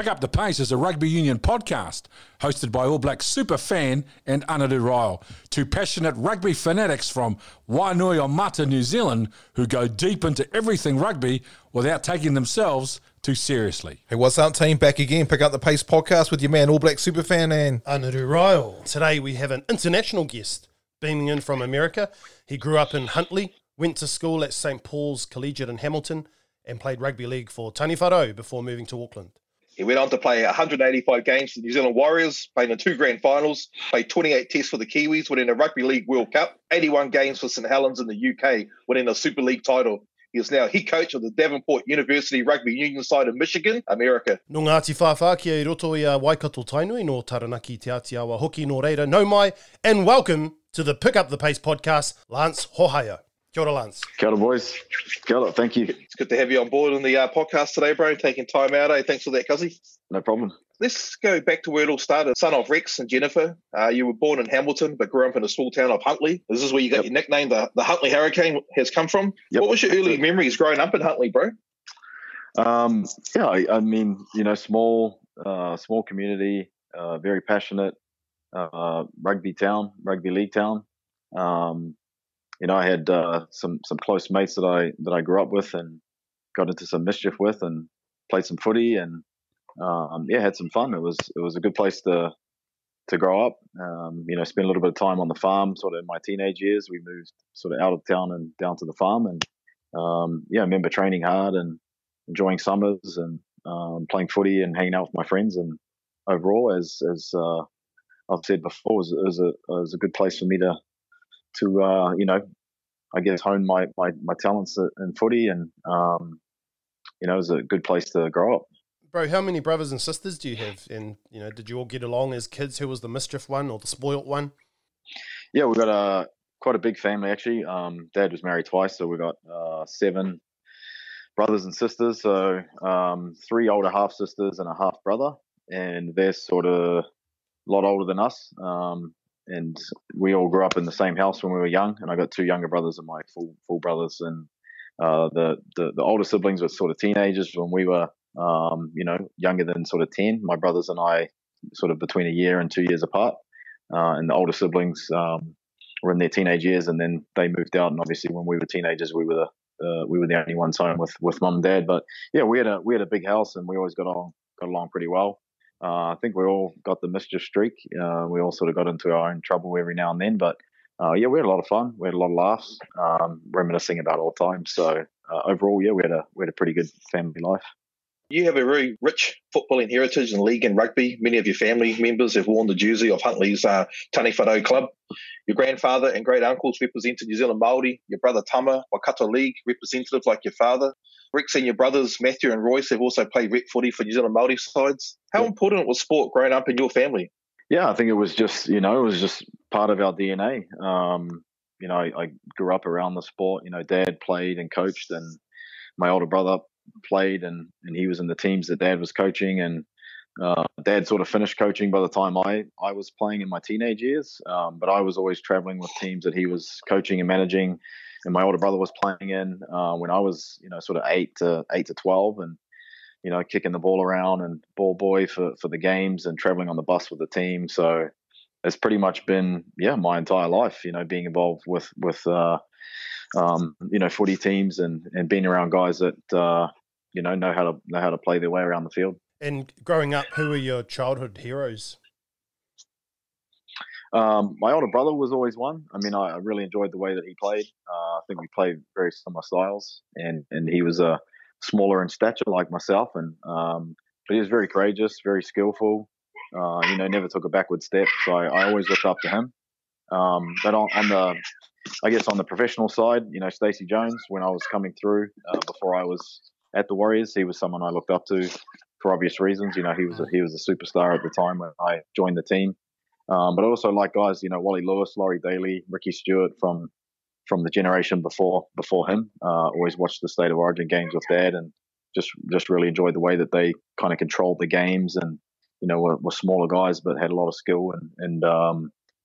Pick Up the Pace is a rugby union podcast hosted by All Blacks superfan and Anadu Ryle, two passionate rugby fanatics from Wainuiomata, New Zealand, who go deep into everything rugby without taking themselves too seriously. Hey, what's up, team? Back again. Pick Up the Pace podcast with your man, All Black superfan and Anadu Ryle. Today we have an international guest beaming in from America. He grew up in Huntly, went to school at St. Paul's Collegiate in Hamilton, and played rugby league for Tani Whānau before moving to Auckland. He went on to play 185 games for the New Zealand Warriors, played in 2 grand finals, played 28 tests for the Kiwis, winning a Rugby League World Cup, 81 games for St Helens in the UK, winning a Super League title. He is now head coach of the Davenport University Rugby Union side in Michigan, America. Nō Ngāti Whawhā kia I roto I a Waikato Tainui, nō Taranaki Te Atiawa Hoki, nō Reira, nō mai, and welcome to the Pick Up the Pace podcast, Lance Hohaia. Kia ora, Lance. Kia ora, boys. Kia ora, thank you. It's good to have you on board on the podcast today, bro. Taking time out, eh? Thanks for that, Cuzzy. No problem. Let's go back to where it all started. Son of Rex and Jennifer. You were born in Hamilton, but grew up in a small town of Huntly. This is where you got your nickname, the Huntly Hurricane, has come from. Yep. What was your early memories growing up in Huntly, bro? I mean, you know, small community, very passionate, rugby league town. You know, I had some close mates that I grew up with and got into some mischief with and played some footy and had some fun. It was a good place to grow up. You know, spent a little bit of time on the farm. Sort of in my teenage years, we moved sort of out of town and down to the farm. And I remember training hard and enjoying summers and playing footy and hanging out with my friends. And overall, as I've said before, it was a good place for me to you know, I guess hone my talents in footy, and you know, it was a good place to grow up. Bro, how many brothers and sisters do you have? And you know, did you all get along as kids? Who was the mischief one or the spoilt one? Yeah, we've got quite a big family actually. Dad was married twice, so we got 7 brothers and sisters. So 3 older half sisters and a half brother, and they're sort of a lot older than us. And we all grew up in the same house when we were young, and I got 2 younger brothers and my full brothers. And the older siblings were sort of teenagers when we were, you know, younger than sort of 10. My brothers and I sort of between 1 year and 2 years apart. And the older siblings were in their teenage years, and then they moved out. And obviously, when we were teenagers, we were the only ones home with mum and dad. But yeah, we had a big house, and we always got along pretty well. I think we all got the mischief streak. We all sort of got into our own trouble every now and then, but we had a lot of fun. We had a lot of laughs, reminiscing about all the time. So overall, we had a pretty good family life. You have a very rich footballing heritage in league and rugby. Many of your family members have worn the jersey of Huntly's Tani Whānau club. Your grandfather and great uncles represented New Zealand Māori. Your brother Tama, Waikato League representative like your father. Rex and your brothers Matthew and Royce have also played rep footy for New Zealand Māori sides. How important was sport growing up in your family? Yeah, I think it was just part of our DNA. You know, I grew up around the sport. You know, Dad played and coached, and my older brother played and he was in the teams that Dad was coaching, and Dad sort of finished coaching by the time I was playing in my teenage years, but I was always traveling with teams that he was coaching and managing, and my older brother was playing in when I was, you know, sort of 8 to 12, and you know, kicking the ball around and ball boy for the games and traveling on the bus with the team. So it's pretty much been my entire life, you know, being involved with you know, footy teams and being around guys that you know how to play their way around the field. And growing up, who were your childhood heroes? My older brother was always one. I mean, I really enjoyed the way that he played. I think we played very similar styles, and he was smaller in stature like myself, and but he was very courageous, very skillful. You know, never took a backward step. So I always looked up to him. But on the professional side, you know, Stacey Jones, when I was coming through before I was at the Warriors, he was someone I looked up to for obvious reasons. You know, he was a superstar at the time when I joined the team. But I also like guys, you know, Wally Lewis, Laurie Daly, Ricky Stewart from the generation before him. Always watched the State of Origin games with Dad, and just really enjoyed the way that they kind of controlled the games, and you know, were smaller guys but had a lot of skill and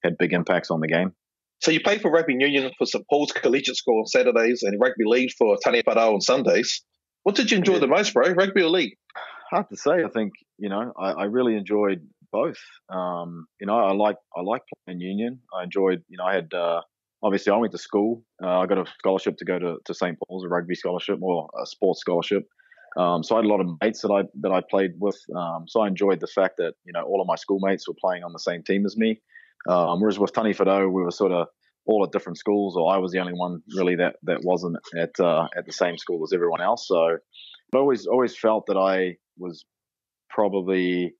had big impacts on the game. So you played for Rugby Union for St Paul's Collegiate School on Saturdays and Rugby League for Tani Whānau on Sundays. What did you enjoy the most, bro? Rugby or league? Hard to say. I think, I really enjoyed both. I like playing union. I enjoyed, I had, obviously I went to school. I got a scholarship to go to St. Paul's, a rugby scholarship or a sports scholarship. So I had a lot of mates that I played with. So I enjoyed the fact that, all of my schoolmates were playing on the same team as me. Whereas with Taniwharo, we were sort of all at different schools, or I was the only one really that wasn't at the same school as everyone else. So I always felt that I was probably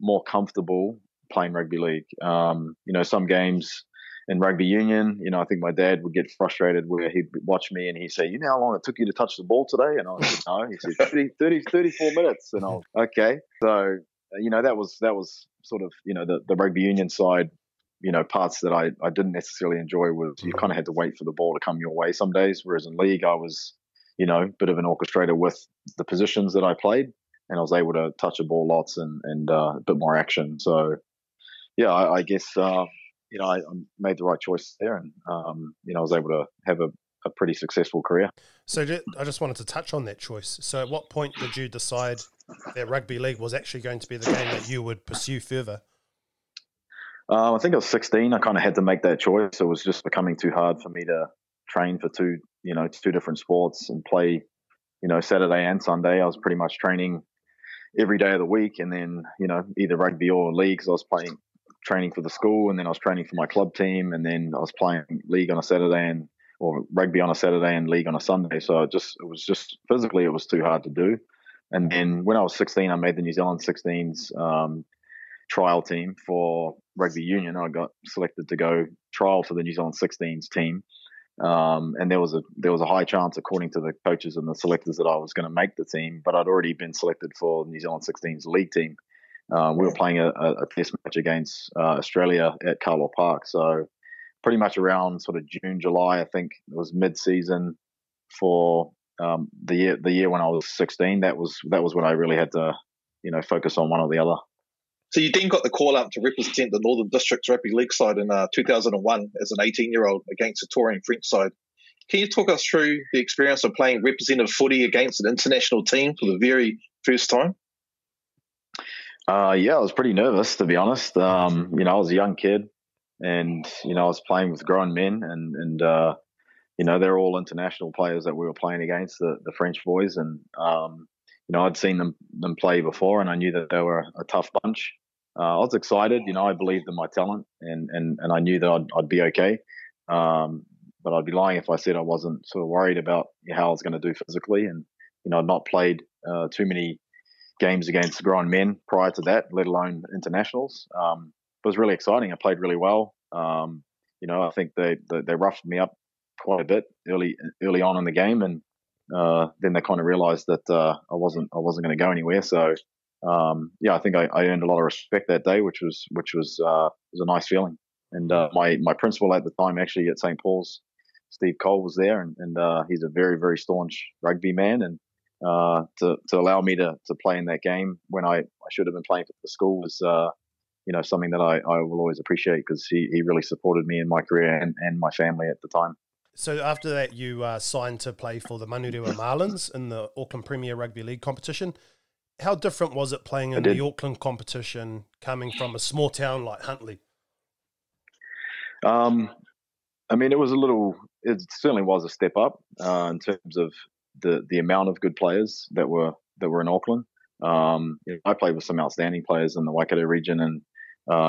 more comfortable playing rugby league. Some games in rugby union, I think my dad would get frustrated where he'd watch me and he'd say, how long it took you to touch the ball today? And I was like, no. He said, 34 minutes. And I was, okay. So, that was sort of, the rugby union side, parts that I didn't necessarily enjoy was you kind of had to wait for the ball to come your way some days. Whereas in league, I was, a bit of an orchestrator with the positions that I played, and I was able to touch a ball lots and a bit more action. So, yeah, I guess, I made the right choice there, and I was able to have a pretty successful career. So I just wanted to touch on that choice. So at what point did you decide that rugby league was actually going to be the game that you would pursue further? I think I was 16. I kind of had to make that choice. It was just becoming too hard for me to train for two different sports and play, Saturday and Sunday. I was pretty much training every day of the week, and then, either rugby or league, because I was training for the school, and then I was training for my club team, and then I was playing league on a Saturday or rugby on a Saturday and league on a Sunday. So it was just physically, it was too hard to do. And then when I was 16, I made the New Zealand 16s trial team for rugby union. I got selected to go trial for the New Zealand 16s team. And there was a high chance, according to the coaches and the selectors, that I was going to make the team, but I'd already been selected for the New Zealand 16s league team. We were playing a test match against Australia at Carlaw Park. So pretty much around sort of June, July, I think it was mid-season for the year when I was 16. That was when I really had to, focus on one or the other. So you then got the call up to represent the Northern Districts Rugby League side in 2001 as an 18-year-old against the touring French side. Can you talk us through the experience of playing representative footy against an international team for the very first time? Yeah, I was pretty nervous, to be honest. I was a young kid, and I was playing with grown men, and they're all international players that we were playing against, the French boys, and I'd seen them play before, and I knew that they were a tough bunch. I was excited, I believed in my talent, and I knew that I'd be okay. But I'd be lying if I said I wasn't sort of worried about how I was going to do physically, and I'd not played too many games against grown men prior to that, let alone internationals. It was really exciting. I played really well. I think they roughed me up quite a bit early on in the game, and then they kind of realised that I wasn't going to go anywhere. So I think I earned a lot of respect that day, which was a nice feeling. And my principal at the time, actually at St. Paul's, Steve Cole, was there, and he's a very, very staunch rugby man, and to allow me to play in that game when I should have been playing for the school was something that I will always appreciate, because he really supported me in my career and my family at the time. So after that, you signed to play for the Manurewa Marlins in the Auckland Premier Rugby League competition. How different was it playing in the Auckland competition, coming from a small town like Huntly? It certainly was a step up in terms of the amount of good players that were in Auckland. I played with some outstanding players in the Waikato region, and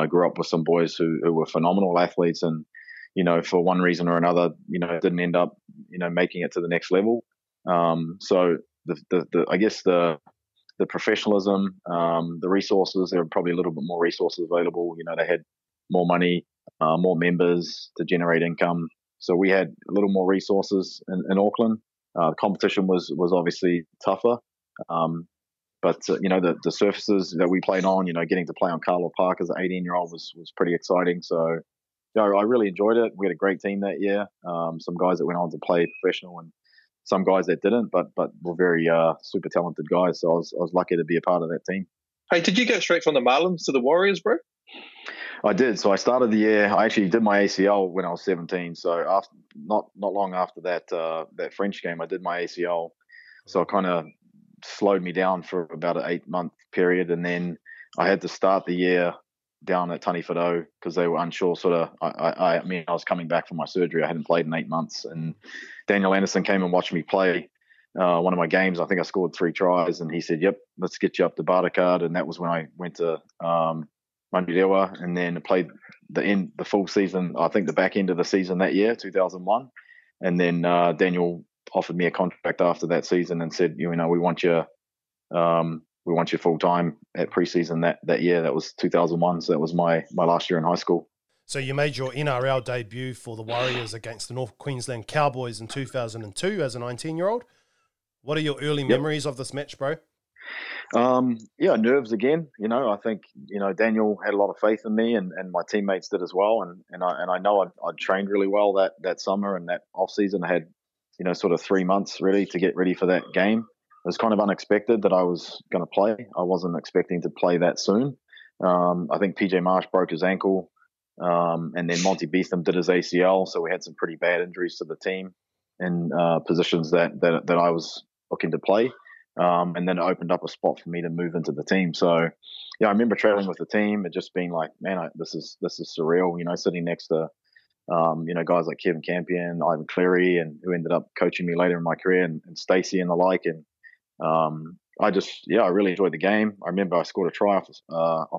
grew up with some boys who were phenomenal athletes, and for one reason or another, didn't end up making it to the next level. So I guess the professionalism, the resources, there were probably a little bit more resources available. They had more money, more members to generate income. So we had a little more resources in Auckland. The competition was obviously tougher. But the surfaces that we played on, getting to play on Carlaw Park as an 18-year-old was pretty exciting. So I really enjoyed it. We had a great team that year. Some guys that went on to play professional, and some guys that didn't, but were very super talented guys. So I was lucky to be a part of that team. Hey, did you go straight from the Marlins to the Warriors, bro? I did. So I started the year. I actually did my ACL when I was 17. So not long after that French game, I did my ACL. So I kind of slowed me down for about an 8-month period, and then I had to start the year down at Taniwharo because they were unsure. I was coming back from my surgery. I hadn't played in 8 months, and Daniel Anderson came and watched me play one of my games. I think I scored 3 tries, and he said, "Yep, let's get you up to Bartercard." And that was when I went to Manurewa, and then played the full season. I think the back end of the season that year, 2001, and then Daniel offered me a contract after that season and said, "We want you full time at preseason that year." That was 2001, so that was my last year in high school. So you made your NRL debut for the Warriors against the North Queensland Cowboys in 2002 as a 19-year-old. What are your early memories of this match, bro? Nerves again. I think Daniel had a lot of faith in me, and my teammates did as well. And I know I'd trained really well that summer and that off season. I had sort of 3 months really to get ready for that game. It was kind of unexpected that I was going to play. I wasn't expecting to play that soon. I think PJ Marsh broke his ankle, and then Monty Beetham did his ACL. So we had some pretty bad injuries to the team in positions that I was looking to play. And then it opened up a spot for me to move into the team. So, I remember traveling with the team and just being like, man, this is surreal, sitting next to, guys like Kevin Campion, Ivan Cleary, and who ended up coaching me later in my career, and Stacey and the like. And I really enjoyed the game. I remember I scored a try off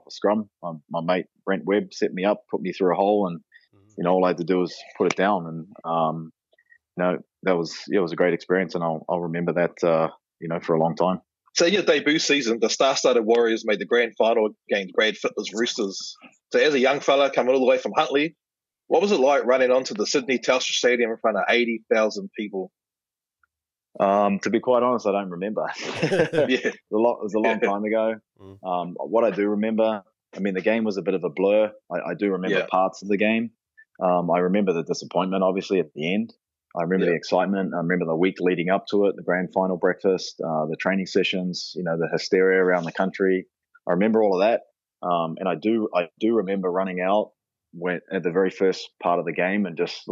a scrum. My mate Brent Webb set me up, put me through a hole, and all I had to do was put it down. And that was a great experience, and I'll remember that for a long time. So your debut season, the star-studded Warriors made the grand final against Brad Fittler's Roosters. So as a young fella coming all the way from Huntly, what was it like running onto the Sydney Telstra Stadium in front of 80,000 people? To be quite honest, I don't remember. It was a long time ago. What I do remember, the game was a bit of a blur. I do remember parts of the game. I remember the disappointment, obviously, at the end. I remember the excitement. I remember the week leading up to it, the grand final breakfast, the training sessions, the hysteria around the country. I remember all of that. And I do remember running out at the very first part of the game and just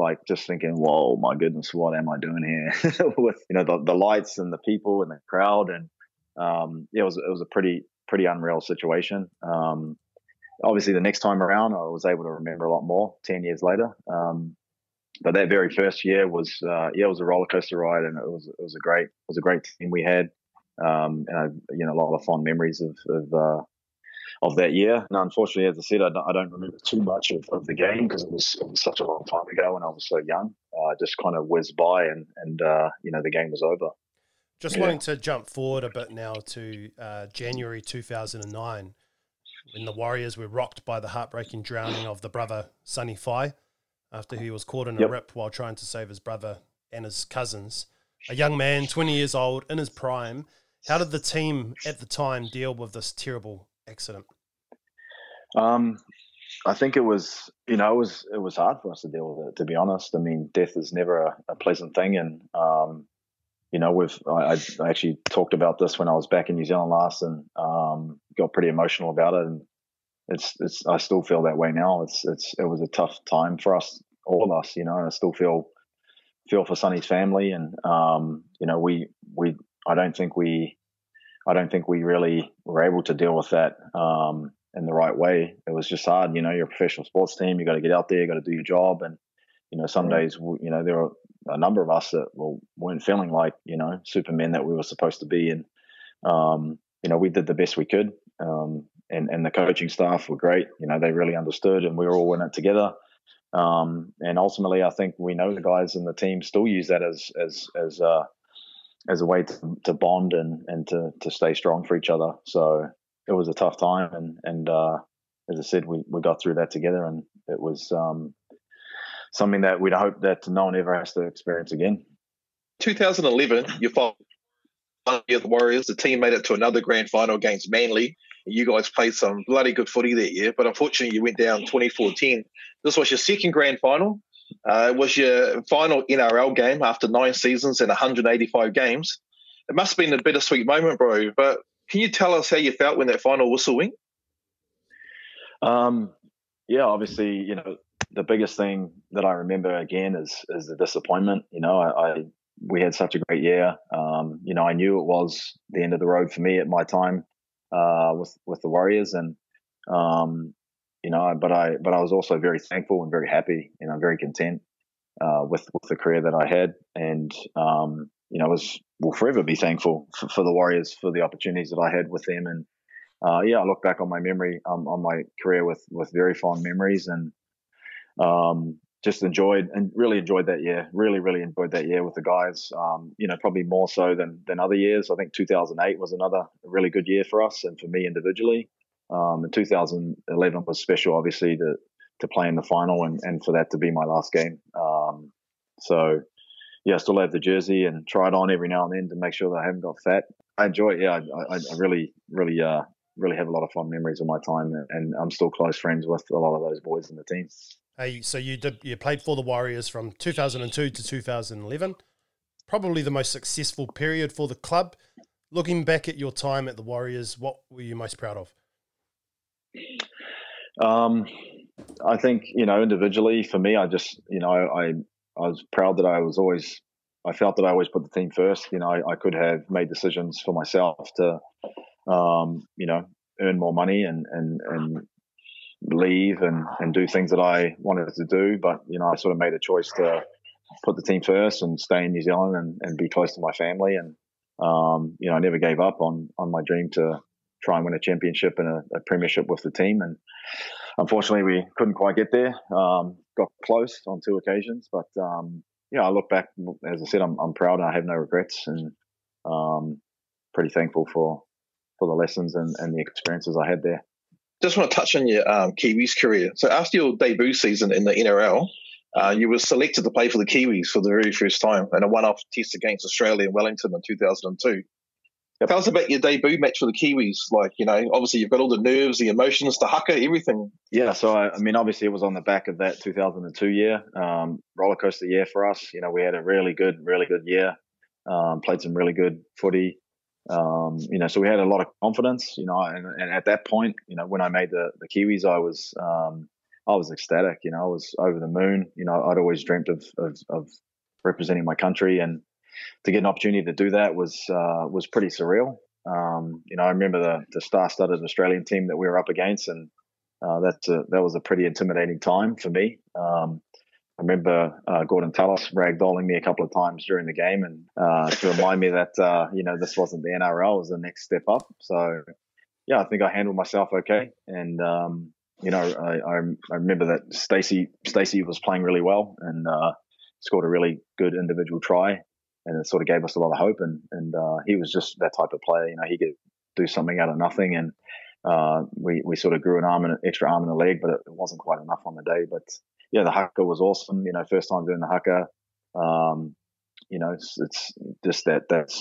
thinking, whoa, my goodness, what am I doing here? With, the lights and the people and the crowd. And it was a pretty unreal situation. Obviously the next time around, I was able to remember a lot more 10 years later. But that very first year was it was a roller coaster ride, and it was a great team we had, and a lot of fond memories of that year. And unfortunately, as I said, I don't remember too much of the game because it was such a long time ago and I was so young. I just kind of whizzed by, and the game was over. Just wanting to jump forward a bit now to January 2009, when the Warriors were rocked by the heartbreaking drowning of the brother Sonny Hohaia, after he was caught in a rip while trying to save his brother and his cousins. A young man, 20 years old, in his prime. How did the team at the time deal with this terrible accident? I think it was hard for us to deal with it, to be honest. Death is never a pleasant thing. And, I actually talked about this when I was back in New Zealand last, and got pretty emotional about it. And I still feel that way now. It was a tough time for us, all of us, and I still feel for Sonny's family. And, I don't think we really were able to deal with that, in the right way. It was just hard. You're a professional sports team. You got to get out there, you got to do your job. And, some days, there were a number of us that weren't feeling like, supermen that we were supposed to be. And, we did the best we could. And the coaching staff were great. They really understood, and we were all in it together. And ultimately, I think we know the guys in the team still use that as a way to bond and to stay strong for each other. So it was a tough time, and as I said, we got through that together, and it was something that we'd hope that no one ever has to experience again. 2011, you fought the Warriors. The team made it to another grand final against Manly. You guys played some bloody good footy that year, but unfortunately you went down 24-10. This was your second grand final. It was your final NRL game after 9 seasons and 185 games. It must have been a bittersweet moment, bro, but can you tell us how you felt when that final whistle went? Obviously, the biggest thing that I remember again is the disappointment. I we had such a great year. I knew it was the end of the road for me at my time with the Warriors, and but I was also very thankful and very happy, very content with the career that I had, and will forever be thankful for the Warriors for the opportunities that I had with them. And I look back on my memory on my career with very fond memories, and just really enjoyed that year. Really enjoyed that year with the guys. Probably more so than other years. I think 2008 was another really good year for us and for me individually. And 2011 was special, obviously, to play in the final and for that to be my last game. I still have the jersey and try it on every now and then to make sure that I haven't got fat. I enjoy it. Yeah, I really have a lot of fond memories of my time, and I'm still close friends with a lot of those boys in the team. Hey, so you played for the Warriors from 2002 to 2011, probably the most successful period for the club. Looking back at your time at the Warriors, what were you most proud of? I think, individually for me, I just, I was proud that I felt that I always put the team first. I could have made decisions for myself to, earn more money and leave and do things that I wanted to do. But, I sort of made a choice to put the team first and stay in New Zealand and be close to my family. And, I never gave up on my dream to try and win a championship and a premiership with the team. And unfortunately, we couldn't quite get there. Got close on 2 occasions. But, I look back, as I said, I'm proud and I have no regrets, and pretty thankful for the lessons and the experiences I had there. Just want to touch on your Kiwis career. So after your debut season in the NRL, you were selected to play for the Kiwis for the very first time in a one-off test against Australia in Wellington in 2002. Tell us about your debut match for the Kiwis. Obviously you've got all the nerves, the emotions, the haka, everything. Yeah, so obviously it was on the back of that 2002 year, roller coaster year for us. We had a really good year, played some really good footy. So we had a lot of confidence, and at that point, when I made the Kiwis, I was ecstatic. I was over the moon. I'd always dreamt of representing my country, and to get an opportunity to do that was pretty surreal. I remember the star-studded Australian team that we were up against, and that was a pretty intimidating time for me. I remember Gordon Tallis ragdolling me a couple of times during the game, and to remind me that this wasn't the NRL, it was the next step up. So I think I handled myself okay, and I remember that Stacey was playing really well and scored a really good individual try, and it sort of gave us a lot of hope. And he was just that type of player. He could do something out of nothing, and we sort of grew an extra arm and a leg, but it wasn't quite enough on the day. But yeah, the haka was awesome. First time doing the haka. It's just that the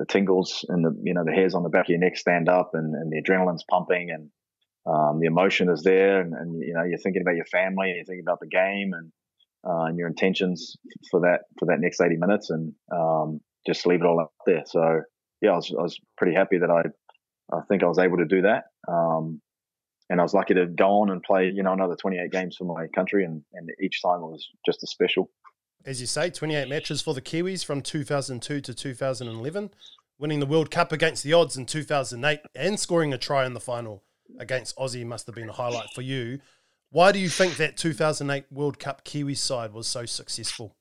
tingles and the hairs on the back of your neck stand up, and the adrenaline's pumping, and the emotion is there, and you're thinking about your family, and you're thinking about the game, and your intentions for that next 80 minutes, and just leave it all up there. So yeah, I was pretty happy that I think I was able to do that. And I was lucky to go on and play, another 28 games for my country, and each time it was just as special. As you say, 28 matches for the Kiwis from 2002 to 2011, winning the World Cup against the odds in 2008 and scoring a try in the final against Aussie must have been a highlight for you. Why do you think that 2008 World Cup Kiwi side was so successful?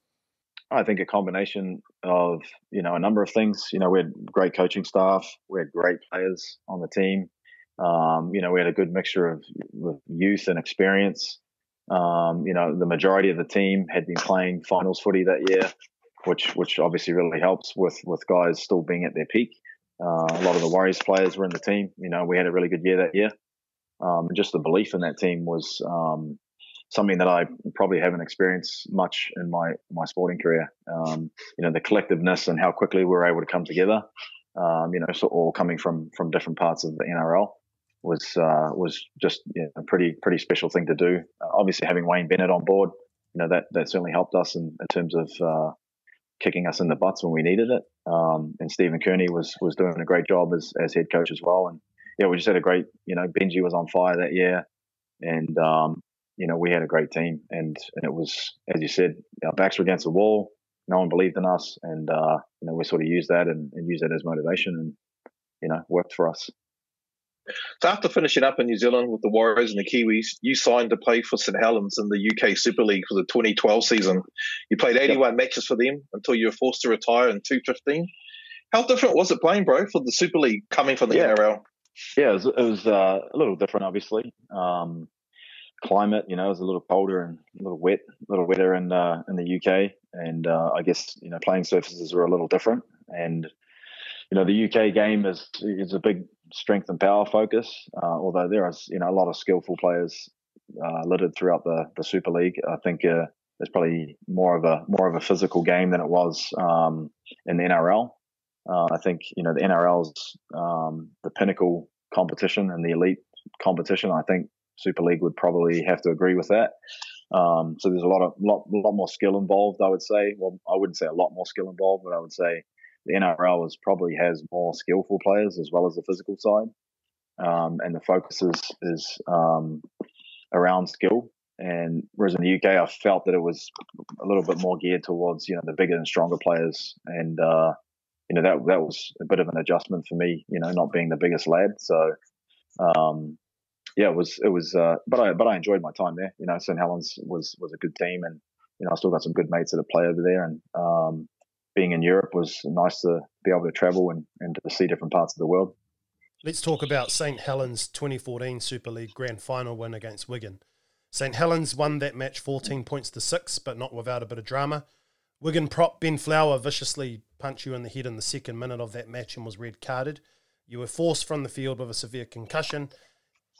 I think a combination of, a number of things. We had great coaching staff. We had great players on the team. We had a good mixture of youth and experience. The majority of the team had been playing finals footy that year, which obviously really helps with guys still being at their peak. A lot of the Warriors players were in the team. We had a really good year that year. And just the belief in that team was something that I probably haven't experienced much in my sporting career. The collectiveness and how quickly we were able to come together, so all coming from different parts of the NRL was just a pretty special thing to do. Obviously, having Wayne Bennett on board, that certainly helped us in terms of kicking us in the butts when we needed it. And Stephen Kearney was doing a great job as head coach as well. And yeah, we just had a great, Benji was on fire that year, and we had a great team. And it was, as you said, our backs were against the wall. no one believed in us, and we sort of used that and used that as motivation, and worked for us. So after finishing up in New Zealand with the Warriors and the Kiwis, you signed to play for St Helens in the UK Super League for the 2012 season. You played 81 matches for them until you were forced to retire in 2015. How different was it playing, bro, for the Super League coming from the NRL? Yeah, it was a little different, obviously. Climate, it was a little colder and a little wetter in the UK, and I guess playing surfaces were a little different. And the UK game is a big strength and power focus, although there is a lot of skillful players littered throughout the Super League. I think there's probably more of a physical game than it was in the NRL. I think the NRL's the pinnacle competition and the elite competition. I think Super League would probably have to agree with that. So there's a lot more skill involved, I would say. Well, I wouldn't say a lot more skill involved, but I would say the NRL probably has more skillful players as well as the physical side, and the focus is around skill. And whereas in the UK, I felt that it was a little bit more geared towards the bigger and stronger players, and that was a bit of an adjustment for me, not being the biggest lad. So it was. But I enjoyed my time there. St Helens was a good team, and I still got some good mates that play over there, and being in Europe was nice to be able to travel and to see different parts of the world. Let's talk about St Helens' 2014 Super League Grand Final win against Wigan. St Helens won that match 14 points to 6, but not without a bit of drama. Wigan prop Ben Flower viciously punched you in the head in the second minute of that match and was red carded. You were forced from the field with a severe concussion.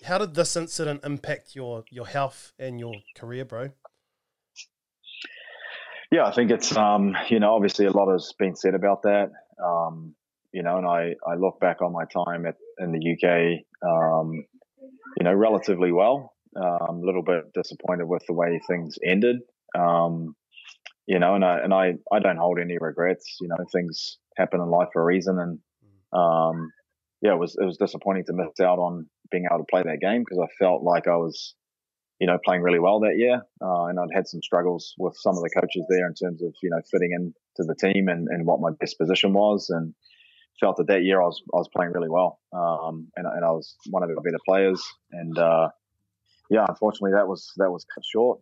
How did this incident impact your health and your career, bro? Yeah, I think it's, obviously a lot has been said about that, and I look back on my time in the UK, relatively well. A little bit disappointed with the way things ended, and I don't hold any regrets. Things happen in life for a reason, and it was disappointing to miss out on being able to play that game because I felt like I was playing really well that year, and I'd had some struggles with some of the coaches there in terms of fitting into the team and what my best position was, and felt that year I was playing really well, and I was one of the better players, and unfortunately that was cut short.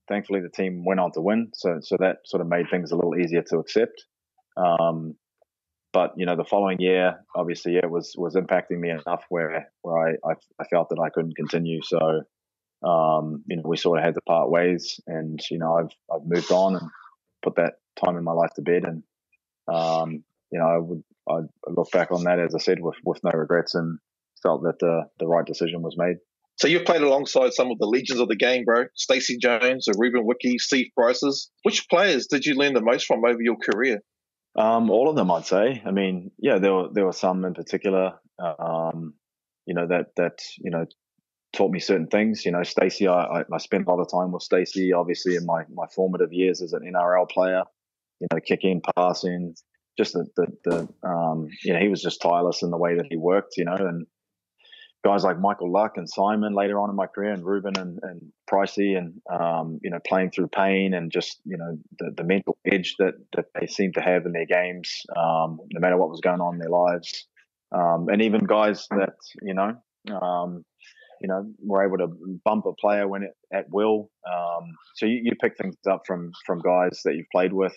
Thankfully the team went on to win, so that sort of made things a little easier to accept. But the following year, obviously, it was impacting me enough where I felt that I couldn't continue. So we sort of had to part ways, and I've moved on and put that time in my life to bed, and I look back on that, as I said, with no regrets, and felt that the right decision was made. So you've played alongside some of the legends of the game, bro. Stacey Jones, Reuben Wiki, Steve Bryces. Which players did you learn the most from over your career? All of them, I'd say. I mean, there were some in particular, that taught me certain things. Stacey, I spent a lot of time with Stacey, obviously, in my formative years as an NRL player. Kicking, passing, just he was just tireless in the way that he worked. And guys like Michael Luck and Simon later on in my career, and Reuben and Pricey, and playing through pain and just the mental edge that they seemed to have in their games, no matter what was going on in their lives, and even guys that were able to bump a player at will. So you pick things up from guys that you've played with.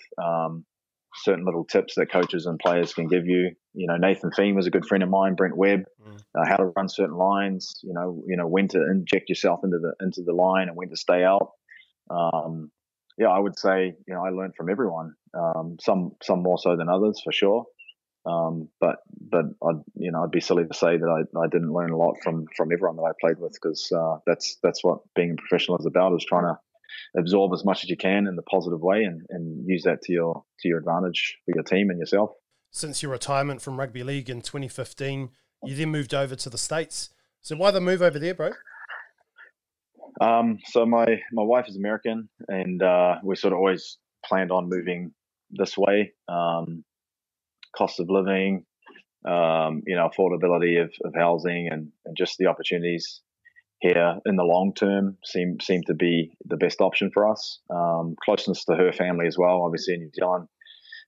Certain little tips that coaches and players can give you. Nathan Feen was a good friend of mine. Brent Webb, how to run certain lines. When to inject yourself into the line and when to stay out. I would say I learned from everyone. Some more so than others for sure. But I'd be silly to say that I didn't learn a lot from everyone that I played with, because that's what being a professional is about, is trying to absorb as much as you can in the positive way and use that to your advantage for your team and yourself. Since your retirement from rugby league in 2015, you then moved over to the States. So why the move over there, bro? So my wife is American, and we sort of always planned on moving this way. Cost of living, affordability of housing, and just the opportunities here in the long term seemed to be the best option for us. Closeness to her family as well, obviously in New Zealand.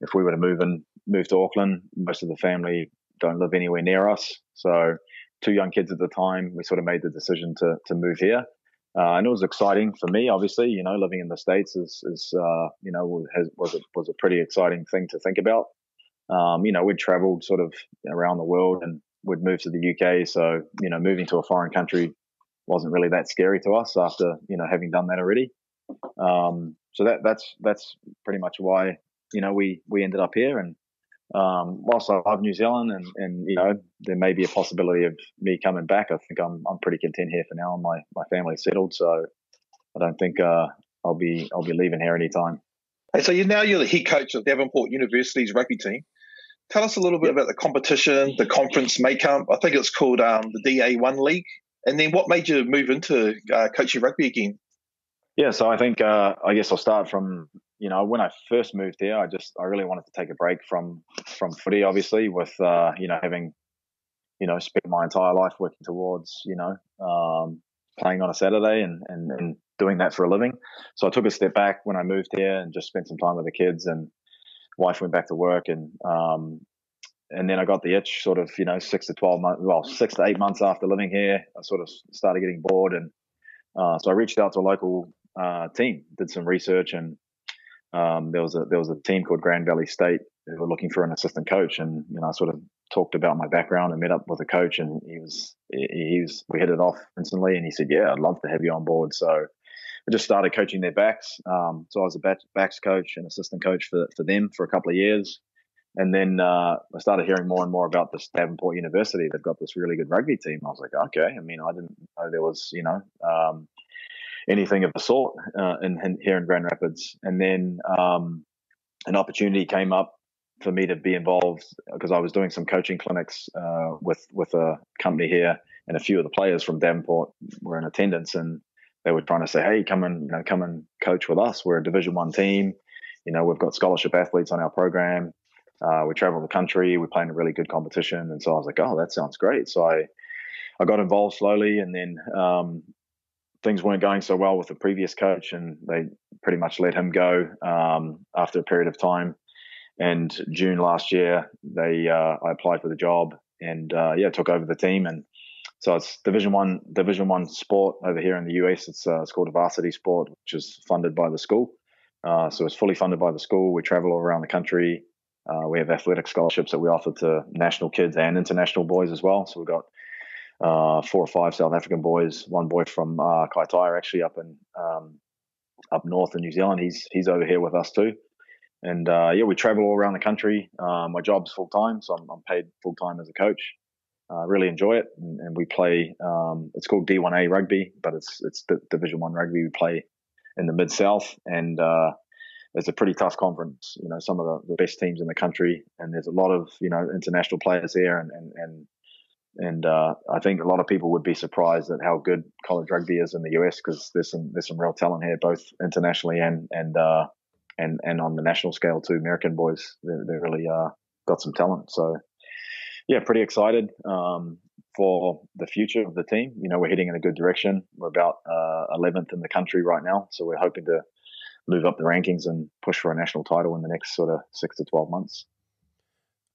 If we were to move to Auckland, most of the family don't live anywhere near us. So 2 young kids at the time, we sort of made the decision to move here. And it was exciting for me, obviously. Living in the States was a pretty exciting thing to think about. We'd traveled sort of around the world and we'd moved to the UK. So, moving to a foreign country wasn't really that scary to us after, having done that already. So that's pretty much why, we ended up here. And whilst I love New Zealand and there may be a possibility of me coming back, I think I'm pretty content here for now. My family's settled, so I don't think I'll be leaving here anytime. Hey, so you're the head coach of Davenport University's rugby team. Tell us a little bit about the competition, the conference makeup. I think it's called the DA1 League. And then what made you move into coaching rugby again? Yeah, so I think I guess I'll start from when I first moved here. I really wanted to take a break from footy, obviously, with having spent my entire life working towards playing on a Saturday and doing that for a living. So I took a step back when I moved here and just spent some time with the kids, and wife went back to work, and then I got the itch sort of 6 to 8 months after living here. I sort of started getting bored, and so I reached out to a local team, did some research, and there was a team called Grand Valley State who were looking for an assistant coach, and I sort of talked about my background and met up with the coach, and we hit it off instantly, and he said, "Yeah, I'd love to have you on board." So I just started coaching their backs. So I was a backs coach and assistant coach for them for a couple of years, and then I started hearing more and more about this Davenport University. They've got this really good rugby team. I was like, okay. I mean, I didn't know there was anything of the sort here in Grand Rapids. And then an opportunity came up for me to be involved because I was doing some coaching clinics with a company here, and a few of the players from Davenport were in attendance, and they were trying to say, "Hey, come and coach with us. We're a Division 1 team. We've got scholarship athletes on our program. We travel the country. We play in a really good competition." And so I was like, "Oh, that sounds great." So I got involved slowly, and then things weren't going so well with the previous coach, and they pretty much let him go after a period of time. And June last year, I applied for the job and took over the team. And so it's Division One sport over here in the US. It's called a varsity sport, which is funded by the school. So it's fully funded by the school. We travel all around the country. We have athletic scholarships that we offer to national kids and international boys as well. So we've got 4 or 5 South African boys. One boy from Kaitaia, actually up north in New Zealand. He's over here with us too. And we travel all around the country. My job's full time, so I'm paid full time as a coach. Really enjoy it, and we play. It's called D1A rugby, but it's Division 1 rugby. We play in the Mid South, and it's a pretty tough conference. Some of the best teams in the country, and there's a lot of international players here, and I think a lot of people would be surprised at how good college rugby is in the US, because there's some real talent here, both internationally and on the national scale too. American boys, they really got some talent. So yeah, pretty excited for the future of the team. We're heading in a good direction. We're about 11th in the country right now, so we're hoping to move up the rankings and push for a national title in the next sort of 6 to 12 months.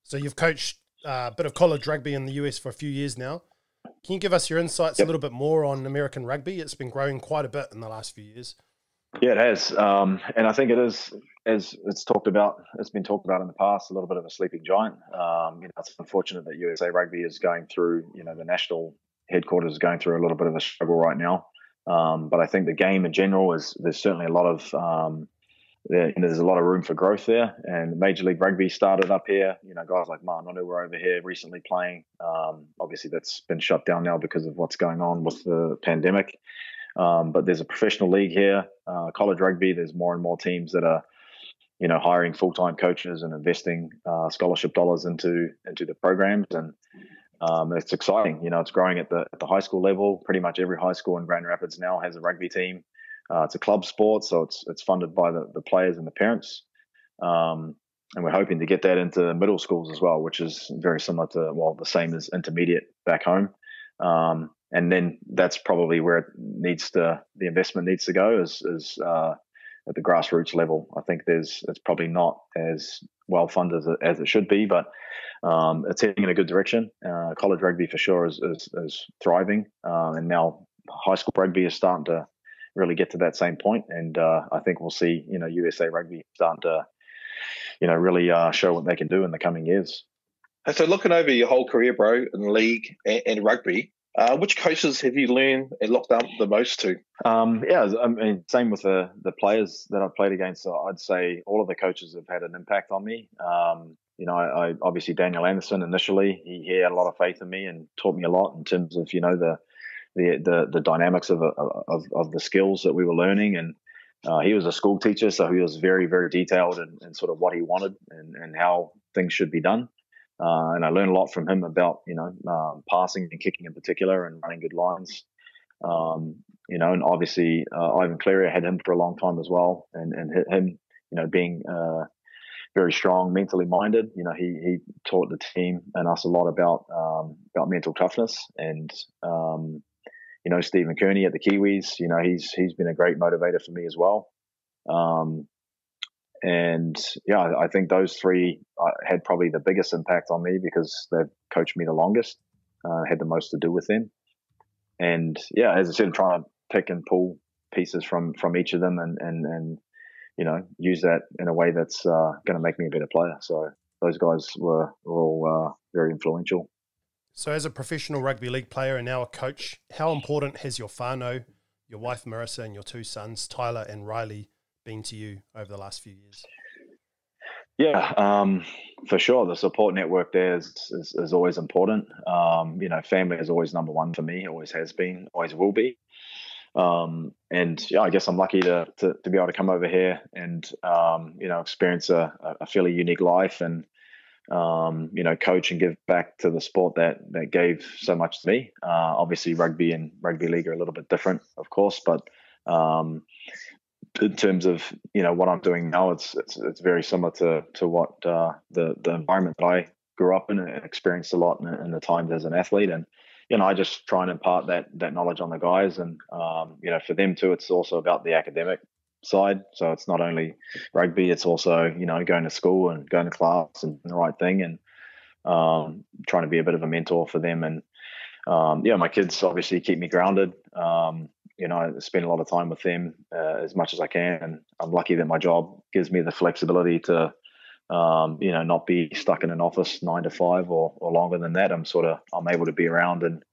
So you've coached a bit of college rugby in the US for a few years now. Can you give us your insights a little bit more on American rugby? It's been growing quite a bit in the last few years. Yeah, it has. And I think it is, as it's been talked about in the past, a little bit of a sleeping giant. It's unfortunate that USA Rugby is going through, the national headquarters is going through a little bit of a struggle right now. But I think the game in general there's certainly a lot of, there's a lot of room for growth there. And Major League Rugby started up here. Guys like Martin Onu were over here recently playing. Obviously that's been shut down now because of what's going on with the pandemic. But there's a professional league here, college rugby. There's more and more teams that are, hiring full-time coaches and investing scholarship dollars into the programs, and it's exciting. It's growing at the high school level. Pretty much every high school in Grand Rapids now has a rugby team. It's a club sport, so it's funded by the players and the parents. And we're hoping to get that into middle schools as well, which is very similar to, the same as intermediate back home. and then that's probably where the investment needs to go is at the grassroots level. I think it's probably not as well funded as it should be, but it's heading in a good direction. College rugby for sure is thriving, and now high school rugby is starting to really get to that same point. And I think we'll see, USA Rugby starting to, really show what they can do in the coming years. And so, looking over your whole career, bro, in league and rugby, which coaches have you learned and looked up the most to? Same with the players that I've played against. So I'd say all of the coaches have had an impact on me. I obviously Daniel Anderson initially, he had a lot of faith in me and taught me a lot in terms of the dynamics of the skills that we were learning. And he was a school teacher, so he was very, very detailed in sort of what he wanted and how things should be done. And I learned a lot from him about passing and kicking in particular and running good lines. And obviously Ivan Cleary, I had him for a long time as well, and him being very strong, mentally minded. He taught the team and us a lot about mental toughness. And Stephen Kearney at the Kiwis, he's been a great motivator for me as well. I think those three had probably the biggest impact on me because they've coached me the longest, had the most to do with them. And as I said, I'm trying to pick and pull pieces from each of them and use that in a way that's going to make me a better player. So those guys were all very influential. So as a professional rugby league player and now a coach, how important has your whānau, your wife Marissa, and your two sons, Tyler and Riley, been to you over the last few years? Yeah, for sure. The support network there is always important. Family is always number one for me, always has been, always will be. I guess I'm lucky to be able to come over here and, experience a fairly unique life and, coach and give back to the sport that gave so much to me. Obviously rugby and rugby league are a little bit different, of course, but, in terms of what I'm doing now, it's very similar to what the environment that I grew up in and experienced a lot in the times as an athlete. And I just try and impart that knowledge on the guys, and for them too, it's also about the academic side. So it's not only rugby; it's also going to school and going to class and the right thing, and trying to be a bit of a mentor for them. And my kids obviously keep me grounded. I spend a lot of time with them as much as I can, and I'm lucky that my job gives me the flexibility to, not be stuck in an office 9 to 5 or longer than that. I'm able to be around, and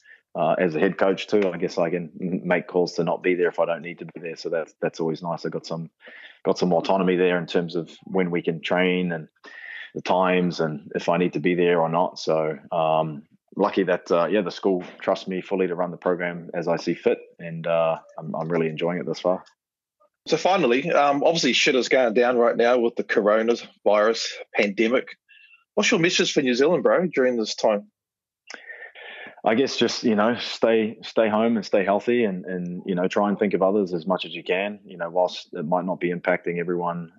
as a head coach too, I guess I can make calls to not be there if I don't need to be there. So that's always nice. I got some autonomy there in terms of when we can train and the times, and if I need to be there or not. So lucky that the school trusts me fully to run the program as I see fit, and I'm really enjoying it thus far. So finally, obviously shit is going down right now with the coronavirus pandemic. What's your message for New Zealand, bro, during this time? I guess just stay home and stay healthy, and try and think of others as much as you can. Whilst it might not be impacting everyone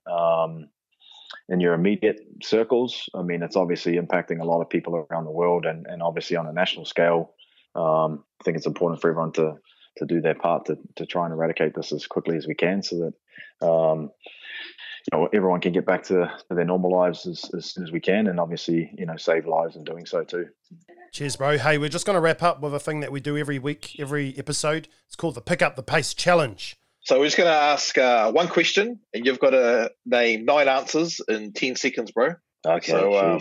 in your immediate circles, I mean, it's obviously impacting a lot of people around the world, and obviously on a national scale. I think it's important for everyone to do their part to try and eradicate this as quickly as we can, so that everyone can get back to their normal lives as soon as we can, and obviously save lives in doing so too. Cheers, bro. Hey, we're just going to wrap up with a thing that we do every week, every episode. It's called the Pick Up the Pace Challenge. So we're just going to ask one question, and you've got to name 9 answers in 10 seconds, bro. Okay. So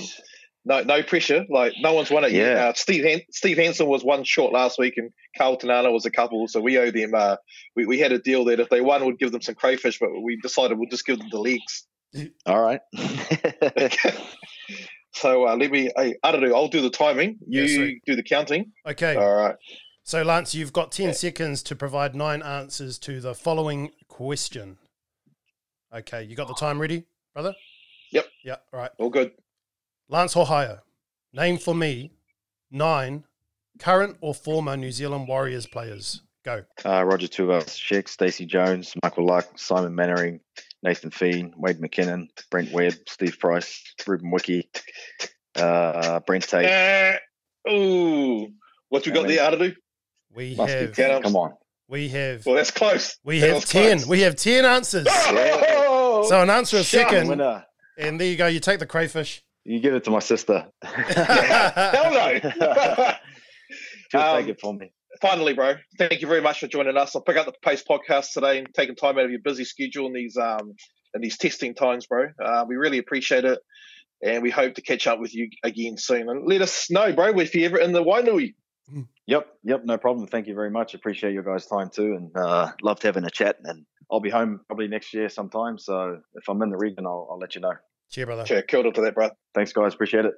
no pressure. Like, no one's won it yet. Steve Hansen was one short last week, and Carl Tanana was a couple. So we owe them. We had a deal that if they won, we'd give them some crayfish, but we decided we'll just give them the legs. All right. So I'll do the timing. You do the counting. Okay. All right. So, Lance, you've got 10 seconds to provide 9 answers to the following question. Okay, you got the time ready, brother? Yep. Yeah, all right. All good. Lance Hohaia, name for me 9 current or former New Zealand Warriors players. Go. Roger Tuivasa-Sheck, Stacey Jones, Michael Luck, Simon Mannering, Nathan Feen, Wade McKinnon, Brent Webb, Steve Price, Ruben Wiki, Brent Tate. What you got there, Aradu? We Must be have 10. Come on. we have Well, that's close. we That have was 10. close. We have 10 answers. Oh! So an answer a second, Winner. and there you go. You take the crayfish. You give it to my sister. Hell no. She'll take it for me. Finally, bro, thank you very much for joining us. I'll pick up the Pace podcast today and taking time out of your busy schedule in these testing times, bro. We really appreciate it, and we hope to catch up with you again soon. And let us know, bro, if you're ever in the Wainui. Yep, no problem. Thank you very much. Appreciate your guys' time too, and loved having a chat. And I'll be home probably next year sometime. So if I'm in the region, I'll let you know. Cheers, brother. Sure, killed it to that, bro. Thanks, guys. Appreciate it.